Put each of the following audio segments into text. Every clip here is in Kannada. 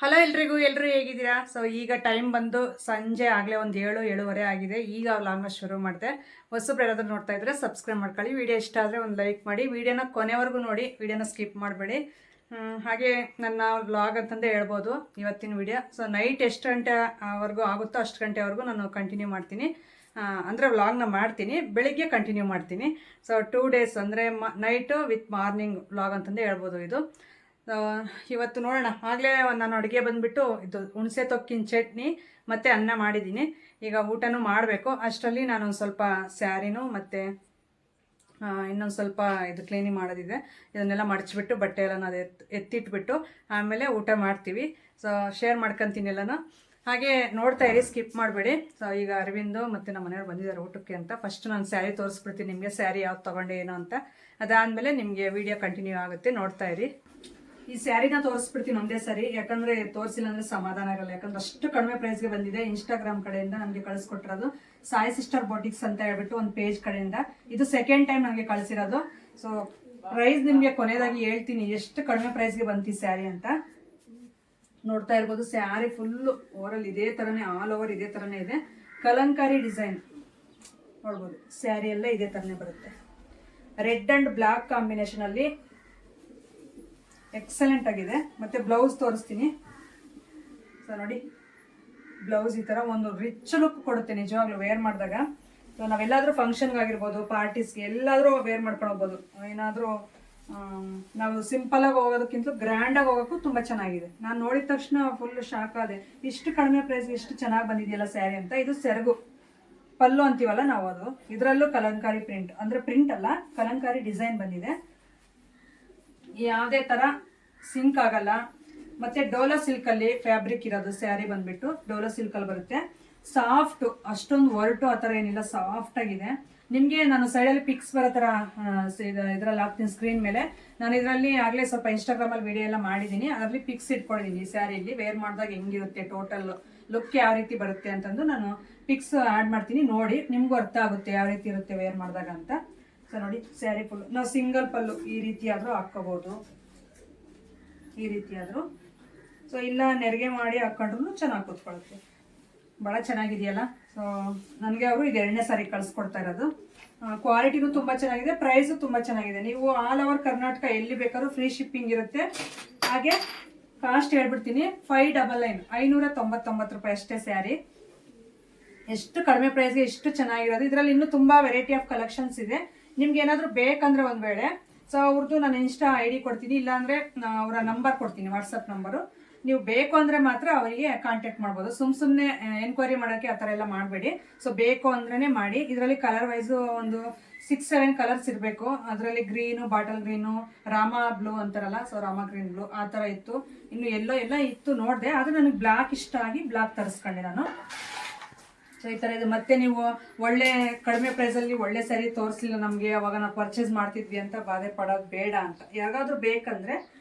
ಹಲೋ ಎಲ್ಲರೂ ಹೇಗಿದ್ದೀರಾ? ಸೊ ಈಗ ಟೈಮ್ ಬಂದು ಸಂಜೆ ಆಗಲೇ ಒಂದು 7-7:30 ಆಗಿದೆ. ಈಗ ವ್ಲಾಗ್ನ ಶುರು ಮಾಡಿದೆ. ಹೊಸಬ್ರು ಯಾರಾದರೂ ನೋಡ್ತಾ ಇದ್ರೆ ಸಬ್ಸ್ಕ್ರೈಬ್ ಮಾಡ್ಕೊಳ್ಳಿ. ವಿಡಿಯೋ ಇಷ್ಟ ಆದರೆ ಒಂದು ಲೈಕ್ ಮಾಡಿ. ವಿಡಿಯೋನ ಕೊನೆವರೆಗೂ ನೋಡಿ, ವಿಡಿಯೋನ ಸ್ಕಿಪ್ ಮಾಡಬೇಡಿ. ಹಾಗೆ ನನ್ನ ವ್ಲಾಗ್ ಅಂತಂದೇ ಹೇಳ್ಬೋದು ಇವತ್ತಿನ ವಿಡಿಯೋ. ಸೊ ನೈಟ್ ಎಷ್ಟು ಗಂಟೆವರೆಗೂ ಆಗುತ್ತೋ ಅಷ್ಟು ಗಂಟೆವರೆಗೂ ನಾನು ಕಂಟಿನ್ಯೂ ಮಾಡ್ತೀನಿ. ಅಂದರೆ ವ್ಲಾಗ್ನ ಮಾಡ್ತೀನಿ, ಬೆಳಿಗ್ಗೆ ಕಂಟಿನ್ಯೂ ಮಾಡ್ತೀನಿ. ಸೊ 2 ಡೇಸ್ ಅಂದರೆ ನೈಟು ವಿತ್ ಮಾರ್ನಿಂಗ್ ವ್ಲಾಗ್ ಅಂತಂದೇ ಹೇಳ್ಬೋದು ಇದು. ಇವತ್ತು ನೋಡೋಣ. ಆಗಲೇ ನಾನು ಅಡುಗೆ ಬಂದುಬಿಟ್ಟು ಇದು ಹುಣಸೆ ತೊಕ್ಕಿನ ಚಟ್ನಿ ಮತ್ತು ಅನ್ನ ಮಾಡಿದ್ದೀನಿ. ಈಗ ಊಟನೂ ಮಾಡಬೇಕು. ಅಷ್ಟರಲ್ಲಿ ನಾನು ಸ್ವಲ್ಪ ಸ್ಯಾರಿನೂ ಮತ್ತು ಇನ್ನೊಂದು ಸ್ವಲ್ಪ ಇದು ಕ್ಲೀನಿಂಗ್ ಮಾಡೋದಿದೆ. ಇದನ್ನೆಲ್ಲ ಮಡಚಿಬಿಟ್ಟು ಬಟ್ಟೆ ಎಲ್ಲ ನಾನು ಎತ್ತಿಟ್ಬಿಟ್ಟು ಆಮೇಲೆ ಊಟ ಮಾಡ್ತೀವಿ. ಸೊ ಶೇರ್ ಮಾಡ್ಕೊತೀನಿ ಎಲ್ಲನೂ. ಹಾಗೆ ನೋಡ್ತಾ ಇರಿ, ಸ್ಕಿಪ್ ಮಾಡಬೇಡಿ. ಸೊ ಈಗ ಅರವಿಂದು ಮತ್ತು ನಮ್ಮ ಮನೆಯವ್ರು ಬಂದಿದ್ದಾರೆ ಊಟಕ್ಕೆ ಅಂತ. ಫಸ್ಟ್ ನಾನು ಸ್ಯಾರಿ ತೋರಿಸ್ಬಿಡ್ತೀನಿ ನಿಮಗೆ, ಸ್ಯಾರಿ ಯಾವ್ದು ತೊಗೊಂಡೆ ಏನೋ ಅಂತ. ಅದಾದಮೇಲೆ ನಿಮಗೆ ವಿಡಿಯೋ ಕಂಟಿನ್ಯೂ ಆಗುತ್ತೆ, ನೋಡ್ತಾ ಇರಿ. ಈ ಸ್ಯಾರಿನ ತೋರಿಸ್ಬಿಡ್ತೀನಿ ಒಂದೇ ಸರಿ, ಯಾಕಂದ್ರೆ ತೋರಿಸಿಲ್ಲ ಅಂದ್ರೆ ಸಮಾಧಾನ ಆಗಲ್ಲ. ಯಾಕಂದ್ರೆ ಅಷ್ಟು ಕಡಿಮೆ ಪ್ರೈಸ್ಗೆ ಬಂದಿದೆ. ಇನ್ಸ್ಟಾಗ್ರಾಮ್ ಕಡೆಯಿಂದ ನಮಗೆ ಕಳಿಸ್ಕೊಟ್ಟಿರೋದು ಸಾಯಿ ಸಿಸ್ಟರ್ ಬೋಟಿಕ್ಸ್ ಅಂತ ಹೇಳ್ಬಿಟ್ಟು ಒಂದು ಪೇಜ್ ಕಡೆಯಿಂದ. ಇದು ಸೆಕೆಂಡ್ ಟೈಮ್ ನನಗೆ ಕಳಿಸಿರೋದು. ಸೊ ಪ್ರೈಸ್ ನಿಮಗೆ ಕೊನೆಯದಾಗಿ ಹೇಳ್ತೀನಿ ಎಷ್ಟು ಕಡಿಮೆ ಪ್ರೈಸ್ಗೆ ಬಂತು ಈ ಸ್ಯಾರಿ ಅಂತ. ನೋಡ್ತಾ ಇರ್ಬೋದು, ಸ್ಯಾರಿ ಫುಲ್ಲು ಓವರಲ್ಲಿ ಇದೇ ಥರನೇ, ಆಲ್ ಓವರ್ ಇದೇ ಥರನೇ ಇದೆ. ಕಲಂಕಾರಿ ಡಿಸೈನ್ ನೋಡ್ಬೋದು. ಸ್ಯಾರಿ ಎಲ್ಲ ಇದೇ ಥರನೇ ಬರುತ್ತೆ. ರೆಡ್ ಆ್ಯಂಡ್ ಬ್ಲ್ಯಾಕ್ ಕಾಂಬಿನೇಷನಲ್ಲಿ ಎಕ್ಸಲೆಂಟ್ ಆಗಿದೆ. ಮತ್ತು ಬ್ಲೌಸ್ ತೋರಿಸ್ತೀನಿ. ಸೊ ನೋಡಿ, ಬ್ಲೌಸ್ ಈ ಥರ ಒಂದು ರಿಚ್ ಲುಕ್ ಕೊಡುತ್ತೆ ನಿಜವಾಗ್ಲೂ ವೇರ್ ಮಾಡಿದಾಗ. ಸೊ ನಾವೆಲ್ಲಾದರೂ ಫಂಕ್ಷನ್ಗಾಗಿರ್ಬೋದು, ಪಾರ್ಟೀಸ್ಗೆ ಎಲ್ಲಾದರೂ ವೇರ್ ಮಾಡ್ಕೊಂಡು ಹೋಗ್ಬೋದು. ಏನಾದರೂ ನಾವು ಸಿಂಪಲಾಗಿ ಹೋಗೋದಕ್ಕಿಂತ ಗ್ರ್ಯಾಂಡಾಗಿ ಹೋಗೋಕ್ಕೂ ತುಂಬ ಚೆನ್ನಾಗಿದೆ. ನಾನು ನೋಡಿದ ತಕ್ಷಣ ಫುಲ್ ಶಾಕ್ ಆದೆ, ಇಷ್ಟು ಕಡಿಮೆ ಪ್ರೈಸ್ಗೆ ಇಷ್ಟು ಚೆನ್ನಾಗಿ ಬಂದಿದೆಯಲ್ಲ ಸ್ಯಾರಿ ಅಂತ. ಇದು ಸೆರಗು ಪಲ್ಲು ಅಂತೀವಲ್ಲ ನಾವು, ಅದು ಇದರಲ್ಲೂ ಕಲಂಕಾರಿ ಪ್ರಿಂಟ್, ಅಂದರೆ ಪ್ರಿಂಟ್ ಅಲ್ಲ, ಕಲಂಕಾರಿ ಡಿಸೈನ್ ಬಂದಿದೆ. ಯಾವುದೇ ಥರ ಸಿಂಕ್ ಆಗಲ್ಲ. ಮತ್ತು ಡೋಲೋ ಸಿಲ್ಕಲ್ಲಿ ಫ್ಯಾಬ್ರಿಕ್ ಇರೋದು ಸ್ಯಾರಿ ಬಂದುಬಿಟ್ಟು ಡೋಲೋ ಸಿಲ್ಕಲ್ಲಿ ಬರುತ್ತೆ. ಸಾಫ್ಟು, ಅಷ್ಟೊಂದು ಒರಟು ಆ ಥರ ಏನಿಲ್ಲ, ಸಾಫ್ಟಾಗಿದೆ. ನಿಮಗೆ ನಾನು ಸೈಡಲ್ಲಿ ಪಿಕ್ಸ್ ಬರೋ ಥರ ಇದರಲ್ಲಿ ಹಾಕ್ತೀನಿ ಸ್ಕ್ರೀನ್ ಮೇಲೆ. ನಾನು ಇದರಲ್ಲಿ ಆಗಲೇ ಸ್ವಲ್ಪ ಇನ್ಸ್ಟಾಗ್ರಾಮಲ್ಲಿ ವಿಡಿಯೋ ಎಲ್ಲ ಮಾಡಿದ್ದೀನಿ, ಅದರಲ್ಲಿ ಪಿಕ್ಸ್ ಇಟ್ಕೊಂಡಿದ್ದೀನಿ. ಈ ಸ್ಯಾರಿಯಲ್ಲಿ ವೇರ್ ಮಾಡಿದಾಗ ಹೆಂಗಿರುತ್ತೆ, ಟೋಟಲ್ ಲುಕ್ ಯಾವ ರೀತಿ ಬರುತ್ತೆ ಅಂತಂದು ನಾನು ಪಿಕ್ಸ್ ಆ್ಯಡ್ ಮಾಡ್ತೀನಿ. ನೋಡಿ, ನಿಮಗೂ ಅರ್ಥ ಆಗುತ್ತೆ ಯಾವ ರೀತಿ ಇರುತ್ತೆ ವೇರ್ ಮಾಡಿದಾಗ ಅಂತ. ಸೊ ನೋಡಿ, ಸ್ಯಾರಿ ಫುಲ್ಲು ನಾವು ಸಿಂಗಲ್ ಪಲ್ಲು ಈ ರೀತಿ ಆದರೂ ಹಾಕ್ಕೋಬೋದು, ಈ ರೀತಿ ಆದರೂ. ಸೊ ಇಲ್ಲ ನೆರಿಗೆ ಮಾಡಿ ಹಾಕ್ಕೊಂಡ್ರು ಚೆನ್ನಾಗಿ ಕೂತ್ಕೊಳ್ಳುತ್ತೆ. ಭಾಳ ಚೆನ್ನಾಗಿದೆಯಲ್ಲ. ಸೊ ನನಗೆ ಅವರು ಇದು 2ನೇ ಸಾರಿ ಕಳಿಸ್ಕೊಡ್ತಾ ಇರೋದು. ಕ್ವಾಲಿಟಿನೂ ತುಂಬ ಚೆನ್ನಾಗಿದೆ, ಪ್ರೈಸು ತುಂಬ ಚೆನ್ನಾಗಿದೆ. ನೀವು ಆಲ್ ಓವರ್ ಕರ್ನಾಟಕ ಎಲ್ಲಿ ಬೇಕಾದ್ರೂ ಫ್ರೀ ಶಿಪ್ಪಿಂಗ್ ಇರುತ್ತೆ. ಹಾಗೆ ಕಾಸ್ಟ್ ಹೇಳ್ಬಿಡ್ತೀನಿ, 599 599 ರೂಪಾಯಿ ಅಷ್ಟೇ ಸ್ಯಾರಿ. ಎಷ್ಟು ಕಡಿಮೆ ಪ್ರೈಸ್ಗೆ ಎಷ್ಟು ಚೆನ್ನಾಗಿರೋದು. ಇದರಲ್ಲಿ ಇನ್ನೂ ತುಂಬ ವೆರೈಟಿ ಆಫ್ ಕಲೆಕ್ಷನ್ಸ್ ಇದೆ. ನಿಮ್ಗೆ ಏನಾದರೂ ಬೇಕಂದ್ರೆ ಒಂದು ವೇಳೆ, ಸೊ ಅವ್ರದ್ದು ನಾನು ಇನ್ಸ್ಟಾ ID ಕೊಡ್ತೀನಿ, ಇಲ್ಲಾಂದರೆ ಅವರ ನಂಬರ್ ಕೊಡ್ತೀನಿ, ವಾಟ್ಸಪ್ ನಂಬರು. ನೀವು ಬೇಕು ಅಂದರೆ ಮಾತ್ರ ಅವರಿಗೆ ಕಾಂಟ್ಯಾಕ್ಟ್ ಮಾಡ್ಬೋದು. ಸುಮ್ಮನೆ ಎನ್ಕ್ವೈರಿ ಮಾಡೋಕ್ಕೆ ಆ ಥರ ಎಲ್ಲ ಮಾಡಬೇಡಿ. ಸೊ ಬೇಕು ಅಂದ್ರೇ ಮಾಡಿ. ಇದರಲ್ಲಿ ಕಲರ್ ವೈಸು ಒಂದು 6-7 ಕಲರ್ಸ್ ಇರಬೇಕು. ಅದರಲ್ಲಿ green, bottle green, Rama blue ಅಂತಾರಲ್ಲ, ಸೊ ರಾಮ ಗ್ರೀನ್ ಬ್ಲೂ ಆ ಥರ ಇತ್ತು. ಇನ್ನು ಎಲ್ಲೋ ಎಲ್ಲ ಇತ್ತು ನೋಡಿದೆ, ಆದರೆ ನನಗೆ ಬ್ಲ್ಯಾಕ್ ಇಷ್ಟ ಆಗಿ ಬ್ಲ್ಯಾಕ್ ತರಿಸ್ಕೊಂಡೆ ನಾನು. ಸೊ ಈ ಥರ ಇದು. ಮತ್ತೆ ನೀವು ಒಳ್ಳೆ ಕಡಿಮೆ ಪ್ರೈಸಲ್ಲಿ ಒಳ್ಳೆ ಸ್ಯಾರಿ ತೋರಿಸಲಿಲ್ಲ ನಮಗೆ, ಅವಾಗ ನಾವು ಪರ್ಚೇಸ್ ಮಾಡ್ತಿದ್ವಿ ಅಂತ ಬಾಧೆ ಪಡೋದು ಬೇಡ ಅಂತ. ಯಾರಾದರೂ ಬೇಕಂದರೆ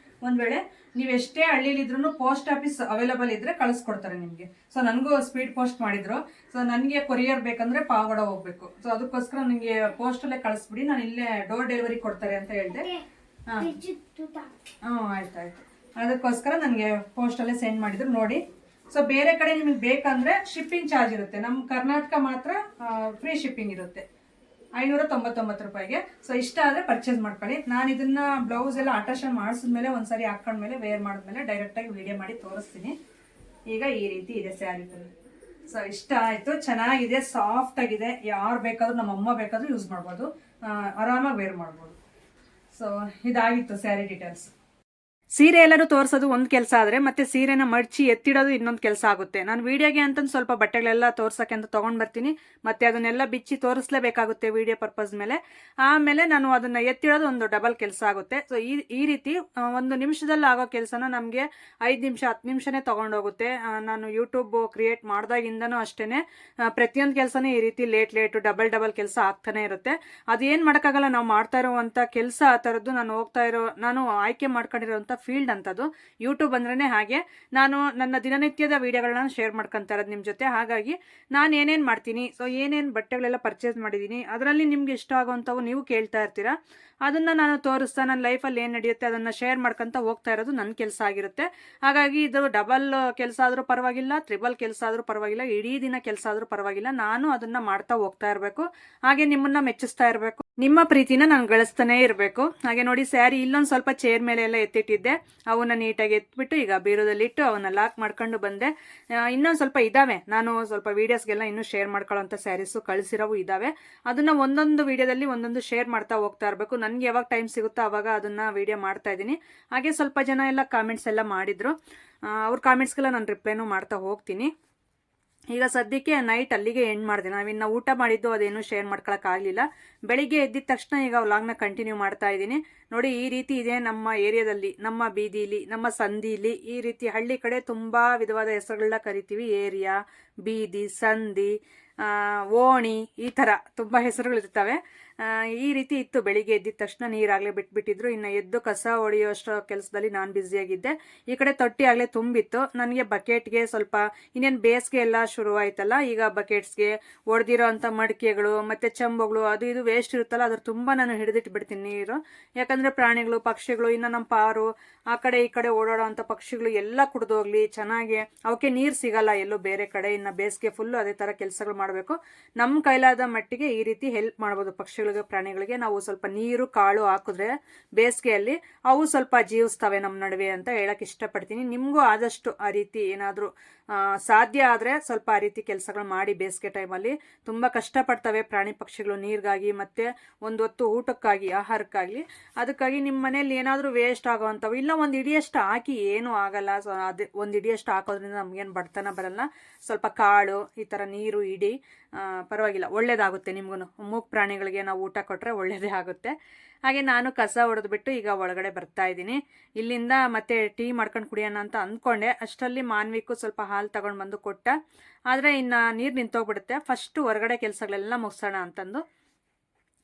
ಒಂದು ವೇಳೆ ನೀವು ಎಷ್ಟೇ ಹಳ್ಳಿಲಿದ್ರೂ ಪೋಸ್ಟ್ ಆಫೀಸ್ ಅವೈಲೇಬಲ್ ಇದ್ದರೆ ಕಳಿಸ್ಕೊಡ್ತಾರೆ ನಿಮಗೆ. ಸೊ ನನಗೂ ಸ್ಪೀಡ್ ಪೋಸ್ಟ್ ಮಾಡಿದ್ರು. ಸೊ ನನಗೆ ಕೊರಿಯರ್ ಬೇಕಂದರೆ ಪಾವಗಡ ಹೋಗಬೇಕು. ಸೊ ಅದಕ್ಕೋಸ್ಕರ ನಿಮಗೆ ಪೋಸ್ಟಲ್ಲೇ ಕಳಿಸ್ಬಿಡಿ, ನಾನು ಇಲ್ಲೇ ಡೋರ್ ಡೆಲಿವರಿ ಕೊಡ್ತಾರೆ ಅಂತ ಹೇಳಿದೆ. ಹಾಂ ಆಯ್ತಾಯ್ತು. ಅದಕ್ಕೋಸ್ಕರ ನನಗೆ ಪೋಸ್ಟಲ್ಲೇ ಸೆಂಡ್ ಮಾಡಿದ್ರು ನೋಡಿ. ಸೊ ಬೇರೆ ಕಡೆ ನಿಮಗೆ ಬೇಕಂದ್ರೆ ಶಿಪ್ಪಿಂಗ್ ಚಾರ್ಜ್ ಇರುತ್ತೆ. ನಮ್ಮ ಕರ್ನಾಟಕ ಮಾತ್ರ ಫ್ರೀ ಶಿಪ್ಪಿಂಗ್ ಇರುತ್ತೆ 599 ರೂಪಾಯಿಗೆ. ಸೊ ಇಷ್ಟ ಆದರೆ ಪರ್ಚೇಸ್ ಮಾಡ್ಕೊಳ್ಳಿ. ನಾನು ಇದನ್ನ ಬ್ಲೌಸ್ ಎಲ್ಲ ಅಟಾಚನ್ ಮಾಡಿಸಿದ್ಮೇಲೆ ಒಂದ್ಸರಿ ಹಾಕೊಂಡ್ಮೇಲೆ ವೇರ್ ಮಾಡಿದ್ಮೇಲೆ ಡೈರೆಕ್ಟಾಗಿ ವಿಡಿಯೋ ಮಾಡಿ ತೋರಿಸ್ತೀನಿ. ಈಗ ಈ ರೀತಿ ಇದೆ ಸ್ಯಾರಿ. ಸೊ ಇಷ್ಟ ಆಯಿತು, ಚೆನ್ನಾಗಿದೆ, ಸಾಫ್ಟ್ ಆಗಿದೆ. ಯಾರು ಬೇಕಾದ್ರೂ, ನಮ್ಮ ಅಮ್ಮ ಬೇಕಾದ್ರೂ ಯೂಸ್ ಮಾಡ್ಬೋದು, ಆರಾಮಾಗಿ ವೇರ್ ಮಾಡ್ಬೋದು. ಸೊ ಇದಾಗಿತ್ತು ಸ್ಯಾರಿ ಡೀಟೇಲ್ಸ್. ಸೀರೆ ಎಲ್ಲರೂ ತೋರಿಸೋದು ಒಂದು ಕೆಲಸ ಆದರೆ ಮತ್ತೆ ಸೀರೆನ ಮಡಚಿ ಎತ್ತಿಡೋದು ಇನ್ನೊಂದು ಕೆಲಸ ಆಗುತ್ತೆ. ನಾನು ವಿಡಿಯೋಗೆ ಅಂತಂದು ಸ್ವಲ್ಪ ಬಟ್ಟೆಗಳೆಲ್ಲ ತೋರ್ಸೋಕ್ಕೆ ಅಂತ ತೊಗೊಂಡು ಬರ್ತೀನಿ, ಮತ್ತೆ ಅದನ್ನೆಲ್ಲ ಬಿಚ್ಚಿ ತೋರಿಸ್ಲೇಬೇಕಾಗುತ್ತೆ ವಿಡಿಯೋ ಪರ್ಪಸ್ ಮೇಲೆ. ಆಮೇಲೆ ನಾನು ಅದನ್ನು ಎತ್ತಿಡೋದು ಒಂದು ಡಬಲ್ ಕೆಲಸ ಆಗುತ್ತೆ. ಸೊ ಈ ರೀತಿ ಒಂದು ನಿಮಿಷದಲ್ಲಿ ಆಗೋ ಕೆಲಸನ ನಮಗೆ 5 ನಿಮಿಷ 10 ನಿಮಿಷನೇ ತೊಗೊಂಡೋಗುತ್ತೆ. ನಾನು ಯೂಟ್ಯೂಬ್ ಕ್ರಿಯೇಟ್ ಮಾಡಿದಾಗಿಂದನೂ ಅಷ್ಟೇ ಪ್ರತಿಯೊಂದು ಕೆಲಸನೇ ಈ ರೀತಿ ಲೇಟು ಡಬಲ್ ಕೆಲಸ ಆಗ್ತಾನೆ ಇರುತ್ತೆ. ಅದೇನು ಮಾಡೋಕ್ಕಾಗಲ್ಲ, ನಾವು ಮಾಡ್ತಾ ಇರೋವಂಥ ಕೆಲಸ ಆ ಥರದ್ದು. ನಾನು ಆಯ್ಕೆ ಮಾಡ್ಕೊಂಡಿರೋವಂಥ ಫೀಲ್ಡ್ ಅಂತದು. ಯೂಟ್ಯೂಬ್ ಅಂದ್ರೇ ಹಾಗೆ. ನಾನು ನನ್ನ ದಿನನಿತ್ಯದ ವೀಡಿಯೋಗಳನ್ನ ಶೇರ್ ಮಾಡ್ಕೊತಾ ಇರೋದು ನಿಮ್ಮ ಜೊತೆ. ಹಾಗಾಗಿ ನಾನು ಏನೇನು ಮಾಡ್ತೀನಿ, ಸೊ ಏನೇನು ಬಟ್ಟೆಗಳೆಲ್ಲ ಪರ್ಚೇಸ್ ಮಾಡಿದ್ದೀನಿ, ಅದರಲ್ಲಿ ನಿಮ್ಗೆ ಇಷ್ಟ ಆಗೋವಂಥವು ನೀವು ಕೇಳ್ತಾ ಇರ್ತೀರಾ. ಅದನ್ನು ನಾನು ತೋರಿಸ್ತಾ ನನ್ನ ಲೈಫಲ್ಲಿ ಏನು ನಡೆಯುತ್ತೆ ಅದನ್ನು ಶೇರ್ ಮಾಡ್ಕೊತ ಹೋಗ್ತಾ ಇರೋದು ನನ್ನ ಕೆಲಸ ಆಗಿರುತ್ತೆ. ಹಾಗಾಗಿ ಇದು ಡಬಲ್ ಕೆಲಸ ಆದರೂ ಪರವಾಗಿಲ್ಲ, ಟ್ರಿಬಲ್ ಕೆಲಸ ಆದರೂ ಪರವಾಗಿಲ್ಲ, ಇಡೀ ದಿನ ಕೆಲಸ ಆದರೂ ಪರವಾಗಿಲ್ಲ, ನಾನು ಅದನ್ನು ಮಾಡ್ತಾ ಹೋಗ್ತಾ ಇರಬೇಕು. ಹಾಗೆ ನಿಮ್ಮನ್ನು ಮೆಚ್ಚಿಸ್ತಾ ಇರಬೇಕು, ನಿಮ್ಮ ಪ್ರೀತಿನ ನಾನು ಗಳಿಸ್ತಾನೇ ಇರಬೇಕು. ಹಾಗೆ ನೋಡಿ ಸ್ಯಾರಿ ಇಲ್ಲೊಂದು ಸ್ವಲ್ಪ ಚೇರ್ ಮೇಲೆ ಎಲ್ಲ ಎತ್ತಿಟ್ಟಿದ್ದೆ, ಅವನ್ನ ನೀಟಾಗಿ ಎತ್ಬಿಟ್ಟು ಈಗ ಬೀರೋದಲ್ಲಿ ಇಟ್ಟು ಅವನ್ನ ಲಾಕ್ ಮಾಡ್ಕೊಂಡು ಬಂದೆ. ಇನ್ನೊಂದು ಸ್ವಲ್ಪ ಇದ್ದಾವೆ, ನಾನು ಸ್ವಲ್ಪ ವೀಡಿಯೋಸ್ಗೆಲ್ಲ ಇನ್ನೂ ಶೇರ್ ಮಾಡ್ಕೊಳ್ಳೋಂಥ ಸ್ಯಾರೀಸು ಕಳಿಸಿರೋವು ಇದ್ದಾವೆ. ಅದನ್ನು ಒಂದೊಂದು ವೀಡಿಯೋದಲ್ಲಿ ಒಂದೊಂದು ಶೇರ್ ಮಾಡ್ತಾ ಹೋಗ್ತಾ ಇರಬೇಕು. ನನಗೆ ಯಾವಾಗ ಟೈಮ್ ಸಿಗುತ್ತೋ ಆವಾಗ ಅದನ್ನು ವೀಡಿಯೋ ಮಾಡ್ತಾ ಇದ್ದೀನಿ. ಹಾಗೆ ಸ್ವಲ್ಪ ಜನ ಎಲ್ಲ ಕಾಮೆಂಟ್ಸ್ ಎಲ್ಲ ಮಾಡಿದರು, ಅವ್ರ ಕಾಮೆಂಟ್ಸ್ಗೆಲ್ಲ ನಾನು ರಿಪ್ಲೈನೂ ಮಾಡ್ತಾ ಹೋಗ್ತೀನಿ. ಈಗ ಸದ್ಯಕ್ಕೆ ನೈಟ್ ಅಲ್ಲಿಗೆ ಎಂಡ್ ಮಾಡಿದೆ. ನಾವಿನ್ನು ಊಟ ಮಾಡಿದ್ದು ಅದೇನು ಶೇರ್ ಮಾಡ್ಕೊಳಕ್ಕಾಗಲಿಲ್ಲ. ಬೆಳಿಗ್ಗೆ ಎದ್ದಿದ ತಕ್ಷಣ ಈಗ ವ್ಲಾಗ್ನ ಕಂಟಿನ್ಯೂ ಮಾಡ್ತಾ ಇದ್ದೀನಿ. ನೋಡಿ ಈ ರೀತಿ ಇದೆ ನಮ್ಮ ಏರಿಯಾದಲ್ಲಿ, ನಮ್ಮ ಬೀದಿಲಿ, ನಮ್ಮ ಸಂದಿಲಿ. ಈ ರೀತಿ ಹಳ್ಳಿ ಕಡೆ ತುಂಬ ವಿಧವಾದ ಹೆಸರುಗಳನ್ನ ಕರಿತೀವಿ. ಏರಿಯಾ, ಬೀದಿ, ಸಂದಿ, ಓಣಿ, ಈ ಥರ ತುಂಬ ಹೆಸರುಗಳಿರ್ತವೆ. ಈ ರೀತಿ ಇತ್ತು. ಬೆಳಿಗ್ಗೆ ಎದ್ದಿದ ತಕ್ಷಣ ನೀರಾಗಲೇ ಬಿಟ್ಬಿಟ್ಟಿದ್ರು. ಇನ್ನು ಎದ್ದು ಕಸ ಹೊಡೆಯೋಷ್ಟು ಕೆಲಸದಲ್ಲಿ ನಾನು ಬ್ಯುಸಿಯಾಗಿದ್ದೆ. ಈ ಕಡೆ ತೊಟ್ಟಿ ಆಗಲೇ ತುಂಬಿತ್ತು. ನನಗೆ ಬಕೆಟ್ಗೆ ಸ್ವಲ್ಪ ಇನ್ನೇನು ಬೇಸಿಗೆ ಎಲ್ಲ ಶುರುವಾಯ್ತಲ್ಲ, ಈಗ ಬಕೆಟ್ಸ್ಗೆ ಒಡೆದಿರೋ ಅಂಥ ಮಡಿಕೆಗಳು ಮತ್ತು ಚಂಬುಗಳು ಅದು ಇದು ವೇಸ್ಟ್ ಇರುತ್ತಲ್ಲ, ಅದ್ರ ತುಂಬ ನಾನು ಹಿಡಿದಿಟ್ಬಿಡ್ತೀನಿ ನೀರು. ಯಾಕಂದರೆ ಪ್ರಾಣಿಗಳು, ಪಕ್ಷಿಗಳು, ಇನ್ನು ನಮ್ಮ ಪಾರು ಆ ಕಡೆ ಈ ಕಡೆ ಓಡಾಡೋ ಅಂಥ ಪಕ್ಷಿಗಳು ಎಲ್ಲ ಕುಡ್ದೋಗ್ಲಿ ಚೆನ್ನಾಗಿ. ಅವಕ್ಕೆ ನೀರು ಸಿಗಲ್ಲ ಎಲ್ಲೂ ಬೇರೆ ಕಡೆ. ಇನ್ನು ಬೇಸಿಗೆ ಫುಲ್ಲು ಅದೇ ಥರ ಕೆಲಸಗಳು ಮಾಡಬೇಕು. ನಮ್ಮ ಕೈಲಾದ ಮಟ್ಟಿಗೆ ಈ ರೀತಿ ಹೆಲ್ಪ್ ಮಾಡ್ಬೋದು ಪಕ್ಷಿಗಳಿಗೆ, ಪ್ರಾಣಿಗಳಿಗೆ. ನಾವು ಸ್ವಲ್ಪ ನೀರು ಕಾಳು ಹಾಕಿದ್ರೆ ಬೇಸಿಗೆಯಲ್ಲಿ ಅವು ಸ್ವಲ್ಪ ಜೀವಿಸ್ತವೆ ನಮ್ಮ ನಡುವೆ ಅಂತ ಹೇಳಕ್ ಇಷ್ಟಪಡ್ತೀನಿ. ನಿಮಗೂ ಆದಷ್ಟು ಆ ರೀತಿ ಏನಾದರೂ ಸಾಧ್ಯ ಆದರೆ ಸ್ವಲ್ಪ ಆ ರೀತಿ ಕೆಲಸಗಳು ಮಾಡಿ. ಬೇಸಿಗೆ ಟೈಮಲ್ಲಿ ತುಂಬ ಕಷ್ಟಪಡ್ತವೆ ಪ್ರಾಣಿ ಪಕ್ಷಿಗಳು ನೀರಿಗಾಗಿ ಮತ್ತು ಒಂದು ಹೊತ್ತು ಊಟಕ್ಕಾಗಿ, ಆಹಾರಕ್ಕಾಗಿ. ಅದಕ್ಕಾಗಿ ನಿಮ್ಮ ಮನೇಲಿ ಏನಾದರೂ ವೇಸ್ಟ್ ಆಗೋವಂಥವು ಇಲ್ಲ ಒಂದು ಇಡಿಯಷ್ಟು ಹಾಕಿ, ಏನೂ ಆಗಲ್ಲ. ಸೊ ಅದು ಒಂದು ಇಡಿಯಷ್ಟು ಹಾಕೋದ್ರಿಂದ ನಮಗೇನು ಬಡತನ ಬರಲ್ಲ. ಸ್ವಲ್ಪ ಕಾಳು ಈ ಥರ ನೀರು ಇಡಿ, ಪರವಾಗಿಲ್ಲ, ಒಳ್ಳೇದಾಗುತ್ತೆ ನಿಮಗೂ. ಮೂಕ್ ಪ್ರಾಣಿಗಳಿಗೆ ನಾವು ಊಟ ಕೊಟ್ಟರೆ ಒಳ್ಳೇದೇ ಆಗುತ್ತೆ. ಹಾಗೆ ನಾನು ಕಸ ಹೊಡೆದ್ಬಿಟ್ಟು ಈಗ ಒಳಗಡೆ ಬರ್ತಾ ಇದ್ದೀನಿ. ಇಲ್ಲಿಂದ ಮತ್ತೆ ಟೀ ಮಾಡ್ಕೊಂಡು ಕುಡಿಯೋಣ ಅಂತ ಅಂದ್ಕೊಂಡೆ. ಅಷ್ಟರಲ್ಲಿ ಮಾನ್ವಿಕು ಸ್ವಲ್ಪ ಹಾಲು ತಗೊಂಡು ಬಂದು ಕೊಟ್ಟ. ಆದರೆ ಇನ್ನು ನೀರು ನಿಂತೋಗ್ಬಿಡುತ್ತೆ. ಫಸ್ಟು ಹೊರಗಡೆ ಕೆಲಸಗಳೆಲ್ಲ ಮುಗಿಸೋಣ ಅಂತಂದು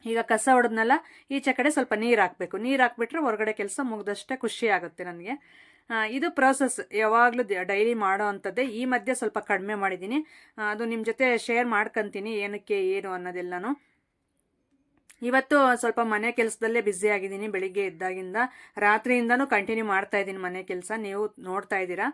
ಈಗ ಕಸ ಹೊಡೆದ್ನಲ್ಲ, ಈಚೆ ಕಡೆ ಸ್ವಲ್ಪ ನೀರು ಹಾಕಬೇಕು. ನೀರು ಹಾಕ್ಬಿಟ್ರೆ ಹೊರಗಡೆ ಕೆಲಸ ಮುಗ್ದಷ್ಟೇ ಖುಷಿ ಆಗುತ್ತೆ ನನಗೆ. ಇದು ಪ್ರೋಸೆಸ್ ಯಾವಾಗಲೂ ಡೈಲಿ ಮಾಡೋ ಅಂಥದ್ದೇ. ಈ ಮಧ್ಯೆ ಸ್ವಲ್ಪ ಕಡಿಮೆ ಮಾಡಿದ್ದೀನಿ. ಅದು ನಿಮ್ಮ ಜೊತೆ ಶೇರ್ ಮಾಡ್ಕೊತೀನಿ ಏನಕ್ಕೆ ಏನು ಅನ್ನೋದೆಲ್ಲನೂ. ಇವತ್ತು ಸ್ವಲ್ಪ ಮನೆ ಕೆಲಸದಲ್ಲೇ ಬ್ಯುಸಿ ಆಗಿದ್ದೀನಿ. ಬೆಳಿಗ್ಗೆ ಎದ್ದಾಗಿಂದ ರಾತ್ರಿಯಿಂದನೂ ಕಂಟಿನ್ಯೂ ಮಾಡ್ತಾ ಇದ್ದೀನಿ ಮನೆ ಕೆಲಸ, ನೀವು ನೋಡ್ತಾ ಇದ್ದೀರಾ.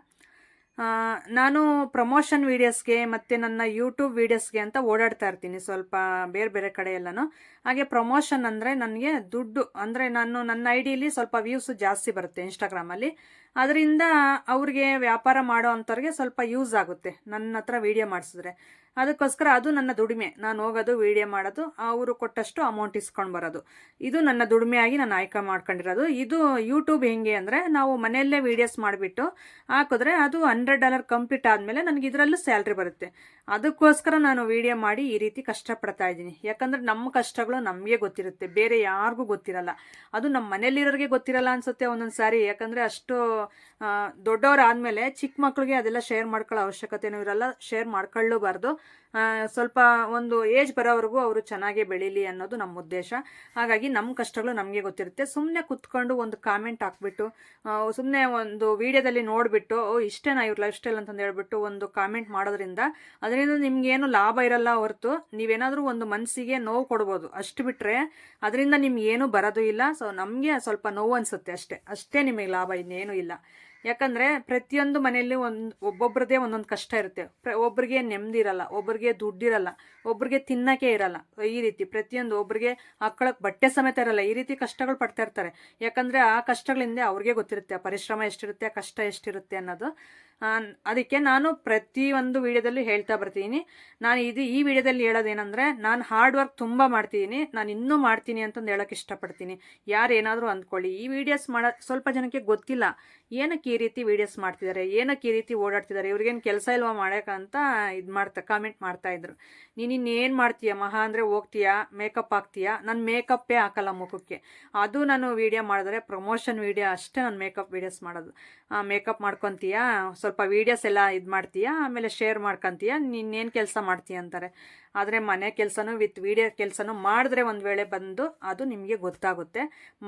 ನಾನು ಪ್ರಮೋಷನ್ ವೀಡಿಯೋಸ್ಗೆ ಮತ್ತು ನನ್ನ ಯೂಟ್ಯೂಬ್ ವೀಡಿಯೋಸ್ಗೆ ಅಂತ ಓಡಾಡ್ತಾ ಇರ್ತೀನಿ ಸ್ವಲ್ಪ ಬೇರೆ ಬೇರೆ ಕಡೆ ಎಲ್ಲನೂ. ಹಾಗೆ ಪ್ರಮೋಷನ್ ಅಂದರೆ ನನಗೆ ದುಡ್ಡು, ಅಂದರೆ ನಾನು ನನ್ನ ಐಡಿಯಲ್ಲಿ ಸ್ವಲ್ಪ ವ್ಯೂಸು ಜಾಸ್ತಿ ಬರುತ್ತೆ ಇನ್ಸ್ಟಾಗ್ರಾಮಲ್ಲಿ. ಅದರಿಂದ ಅವ್ರಿಗೆ ವ್ಯಾಪಾರ ಮಾಡೋ ಅಂಥವ್ರಿಗೆ ಸ್ವಲ್ಪ ಯೂಸ್ ಆಗುತ್ತೆ ನನ್ನ ಹತ್ರ ವೀಡಿಯೋ ಮಾಡಿಸಿದ್ರೆ. ಅದಕ್ಕೋಸ್ಕರ ಅದು ನನ್ನ ದುಡಿಮೆ. ನಾನು ಹೋಗೋದು ವೀಡಿಯೋ ಮಾಡೋದು, ಅವರು ಕೊಟ್ಟಷ್ಟು ಅಮೌಂಟ್ ಇಸ್ಕೊಂಡು ಬರೋದು, ಇದು ನನ್ನ ದುಡಿಮೆಯಾಗಿ ನಾನು ಆಯ್ಕೆ ಮಾಡ್ಕೊಂಡಿರೋದು. ಇದು ಯೂಟ್ಯೂಬ್ ಹೆಂಗೆ ಅಂದರೆ, ನಾವು ಮನೆಯಲ್ಲೇ ವೀಡಿಯೋಸ್ ಮಾಡಿಬಿಟ್ಟು ಹಾಕಿದ್ರೆ ಅದು $100 ಕಂಪ್ಲೀಟ್ ಆದಮೇಲೆ ನನಗೆ ಇದರಲ್ಲೂ ಸ್ಯಾಲ್ರಿ ಬರುತ್ತೆ. ಅದಕ್ಕೋಸ್ಕರ ನಾನು ವೀಡಿಯೋ ಮಾಡಿ ಈ ರೀತಿ ಕಷ್ಟಪಡ್ತಾ ಇದ್ದೀನಿ. ಯಾಕಂದರೆ ನಮ್ಮ ಕಷ್ಟಗಳು ನಮಗೆ ಗೊತ್ತಿರುತ್ತೆ, ಬೇರೆ ಯಾರಿಗೂ ಗೊತ್ತಿರಲ್ಲ. ಅದು ನಮ್ಮ ಮನೆಯಲ್ಲಿರೋರಿಗೆ ಗೊತ್ತಿರಲ್ಲ ಅನಿಸುತ್ತೆ ಒಂದೊಂದು ಸಾರಿ. ಯಾಕಂದರೆ ಅಷ್ಟು ದೊಡ್ಡವರಾದಮೇಲೆ ಚಿಕ್ಕ ಮಕ್ಕಳಿಗೆ ಅದೆಲ್ಲ ಶೇರ್ ಮಾಡ್ಕೊಳ್ಳೋ ಅವಶ್ಯಕತೆನೂ ಇರಲ್ಲ, ಶೇರ್ ಮಾಡ್ಕೊಳ್ಳಬಾರ್ದು. ಸ್ವಲ್ಪ ಒಂದು ಏಜ್ ಬರೋವರೆಗೂ ಅವರು ಚೆನ್ನಾಗೇ ಬೆಳೀಲಿ ಅನ್ನೋದು ನಮ್ಮ ಉದ್ದೇಶ. ಹಾಗಾಗಿ ನಮ್ಮ ಕಷ್ಟಗಳು ನಮಗೆ ಗೊತ್ತಿರುತ್ತೆ. ಸುಮ್ಮನೆ ಕುತ್ಕೊಂಡು ಒಂದು ಕಾಮೆಂಟ್ ಹಾಕ್ಬಿಟ್ಟು, ಸುಮ್ಮನೆ ಒಂದು ವಿಡಿಯೋದಲ್ಲಿ ನೋಡಿಬಿಟ್ಟು ಇಷ್ಟೇನಾ ಇವ್ರ ಲೈಫ್ ಸ್ಟೈಲ್ ಅಂತಂದು ಹೇಳ್ಬಿಟ್ಟು ಒಂದು ಕಾಮೆಂಟ್ ಮಾಡೋದ್ರಿಂದ ಅದರಿಂದ ನಿಮ್ಗೇನು ಲಾಭ ಇರಲ್ಲ ಹೊರತು ನೀವೇನಾದರೂ ಒಂದು ಮನಸ್ಸಿಗೆ ನೋವು ಕೊಡ್ಬೋದು. ಅಷ್ಟು ಬಿಟ್ಟರೆ ಅದರಿಂದ ನಿಮ್ಗೇನು ಬರೋದು ಇಲ್ಲ. ಸೊ ನಮಗೆ ಸ್ವಲ್ಪ ನೋವು ಅನಿಸುತ್ತೆ ಅಷ್ಟೇ ನಿಮಗೆ ಲಾಭ, ಇನ್ನೇನು ಇಲ್ಲ. ಯಾಕಂದರೆ ಪ್ರತಿಯೊಂದು ಮನೆಯಲ್ಲಿ ಒಬ್ಬೊಬ್ರದೇ ಒಂದೊಂದು ಕಷ್ಟ ಇರುತ್ತೆ. ಒಬ್ರಿಗೆ ನೆಮ್ಮದಿ ಇರಲ್ಲ, ಒಬ್ರಿಗೆ ದುಡ್ಡಿರಲ್ಲ, ಒಬ್ರಿಗೆ ತಿನ್ನೋಕ್ಕೆ ಇರಲ್ಲ. ಈ ರೀತಿ ಪ್ರತಿಯೊಂದು, ಒಬ್ರಿಗೆ ಹಾಕೊಳ್ಳೋಕೆ ಬಟ್ಟೆ ಸಮೇತ ಇರಲ್ಲ. ಈ ರೀತಿ ಕಷ್ಟಗಳು ಪಡ್ತಾ ಇರ್ತಾರೆ. ಯಾಕಂದರೆ ಆ ಕಷ್ಟಗಳಿಂದ ಅವ್ರಿಗೆ ಗೊತ್ತಿರುತ್ತೆ, ಪರಿಶ್ರಮ ಎಷ್ಟಿರುತ್ತೆ, ಕಷ್ಟ ಎಷ್ಟಿರುತ್ತೆ ಅನ್ನೋದು. ಅದಕ್ಕೆ ನಾನು ಪ್ರತಿಯೊಂದು ವಿಡಿಯೋದಲ್ಲೂ ಹೇಳ್ತಾ ಬರ್ತೀನಿ. ನಾನು ಈ ವಿಡಿಯೋದಲ್ಲಿ ಹೇಳೋದೇನೆಂದರೆ, ನಾನು ಹಾರ್ಡ್ ವರ್ಕ್ ತುಂಬ ಮಾಡ್ತಿದ್ದೀನಿ, ನಾನು ಇನ್ನೂ ಮಾಡ್ತೀನಿ ಅಂತಂದು ಹೇಳೋಕ್ಕೆ ಇಷ್ಟಪಡ್ತೀನಿ. ಯಾರು ಏನಾದರೂ ಅಂದ್ಕೊಳ್ಳಿ, ಈ ವಿಡಿಯೋಸ್ ಸ್ವಲ್ಪ ಜನಕ್ಕೆ ಗೊತ್ತಿಲ್ಲ ಏನಕ್ಕೆ ಈ ರೀತಿ ವೀಡಿಯೋಸ್ ಮಾಡ್ತಿದ್ದಾರೆ, ಏನಕ್ಕೆ ಈ ರೀತಿ ಓಡಾಡ್ತಿದ್ದಾರೆ, ಇವ್ರಿಗೇನು ಕೆಲಸ ಇಲ್ವಾ ಮಾಡೋಕ್ಕಂತ ಕಾಮೆಂಟ್ ಮಾಡ್ತಾಯಿದ್ರು. ನೀನು ಇನ್ನೇನು ಮಾಡ್ತೀಯ, ಮಹಾ ಅಂದರೆ ಹೋಗ್ತೀಯಾ ಮೇಕಪ್ ಹಾಕ್ತೀಯಾ? ನಾನು ಮೇಕಪ್ಪೇ ಹಾಕಲ್ಲ ಮುಖಕ್ಕೆ. ಅದು ನಾನು ವೀಡಿಯೋ ಮಾಡಿದ್ರೆ ಪ್ರಮೋಷನ್ ವೀಡಿಯೋ ಅಷ್ಟೇ ನಾನು ಮೇಕಪ್ ವೀಡಿಯೋಸ್ ಮಾಡೋದು. ಮೇಕಪ್ ಮಾಡ್ಕೊತೀಯಾ, ಸ್ವಲ್ಪ ವೀಡಿಯೋಸ್ ಎಲ್ಲ ಇದು ಮಾಡ್ತೀಯಾ, ಆಮೇಲೆ ಶೇರ್ ಮಾಡ್ಕೊತೀಯಾ, ನೀನೇನು ಕೆಲಸ ಮಾಡ್ತೀಯ ಅಂತಾರೆ. ಆದರೆ ಮನೆ ಕೆಲಸನೂ ವಿತ್ ವಿಡಿಯೋ ಕೆಲಸನೂ ಮಾಡಿದ್ರೆ ಒಂದು ವೇಳೆ ಬಂದು ಅದು ನಿಮಗೆ ಗೊತ್ತಾಗುತ್ತೆ.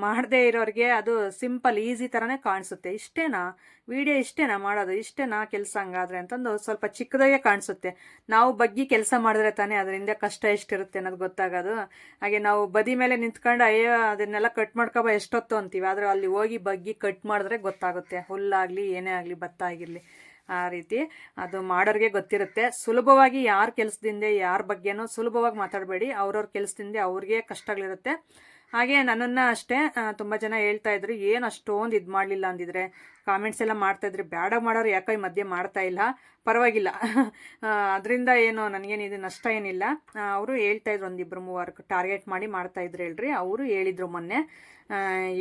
ಮಾಡದೇ ಇರೋರಿಗೆ ಅದು ಸಿಂಪಲ್ ಈಸಿ ಥರನೇ ಕಾಣಿಸುತ್ತೆ. ಇಷ್ಟೇನಾ ವಿಡಿಯೋ, ಇಷ್ಟೇನಾ ಮಾಡೋದು, ಇಷ್ಟೇನಾ ಕೆಲಸ ಹಂಗಾದ್ರೆ ಅಂತಂದು ಸ್ವಲ್ಪ ಚಿಕ್ಕದಾಗೆ ಕಾಣಿಸುತ್ತೆ. ನಾವು ಬಗ್ಗಿ ಕೆಲಸ ಮಾಡಿದ್ರೆ ತಾನೇ ಅದರಿಂದ ಕಷ್ಟ ಎಷ್ಟಿರುತ್ತೆ ಅನ್ನೋದು ಗೊತ್ತಾಗೋದು. ಹಾಗೆ ನಾವು ಬದಿ ಮೇಲೆ ನಿಂತ್ಕೊಂಡು ಅಯ್ಯೋ ಅದನ್ನೆಲ್ಲ ಕಟ್ ಮಾಡ್ಕೊಬ ಎಷ್ಟೊತ್ತು ಅಂತೀವಿ, ಆದರೆ ಅಲ್ಲಿ ಹೋಗಿ ಬಗ್ಗಿ ಕಟ್ ಮಾಡಿದ್ರೆ ಗೊತ್ತಾಗುತ್ತೆ. ಹುಲ್ಲಾಗಲಿ ಏನೇ ಆಗಲಿ, ಭತ್ತ ಆಗಿರಲಿ, ಆ ರೀತಿ ಅದು ಮಾಡೋರಿಗೆ ಗೊತ್ತಿರುತ್ತೆ. ಸುಲಭವಾಗಿ ಯಾರ ಕೆಲಸದಿಂದ ಯಾರ ಬಗ್ಗೆನೂ ಸುಲಭವಾಗಿ ಮಾತಾಡಬೇಡಿ. ಅವ್ರವ್ರ ಕೆಲಸದಿಂದ ಅವ್ರಿಗೆ ಕಷ್ಟಗಳಿರುತ್ತೆ. ಹಾಗೆ ನನ್ನನ್ನು ಅಷ್ಟೇ ತುಂಬ ಜನ ಹೇಳ್ತಾ ಇದ್ರು, ಏನು ಅಷ್ಟೊಂದು ಇದು ಮಾಡಲಿಲ್ಲ ಅಂದಿದ್ರೆ ಕಾಮೆಂಟ್ಸ್ ಎಲ್ಲ ಮಾಡ್ತಾಯಿದ್ರು. ಬೇಡ ಮಾಡೋರು ಯಾಕೋ ಈ ಮಧ್ಯೆ ಮಾಡ್ತಾ ಇಲ್ಲ, ಪರವಾಗಿಲ್ಲ ಅದರಿಂದ ಏನು ನನಗೇನು ಇದು ನಷ್ಟ ಏನಿಲ್ಲ. ಅವರು ಹೇಳ್ತಾಯಿದ್ರು, ಒಂದಿಬ್ಬರು ಮೂವರು ಟಾರ್ಗೆಟ್ ಮಾಡಿ ಮಾಡ್ತಾಯಿದ್ರು ಹೇಳ್ರಿ. ಅವರು ಹೇಳಿದರು ಮೊನ್ನೆ,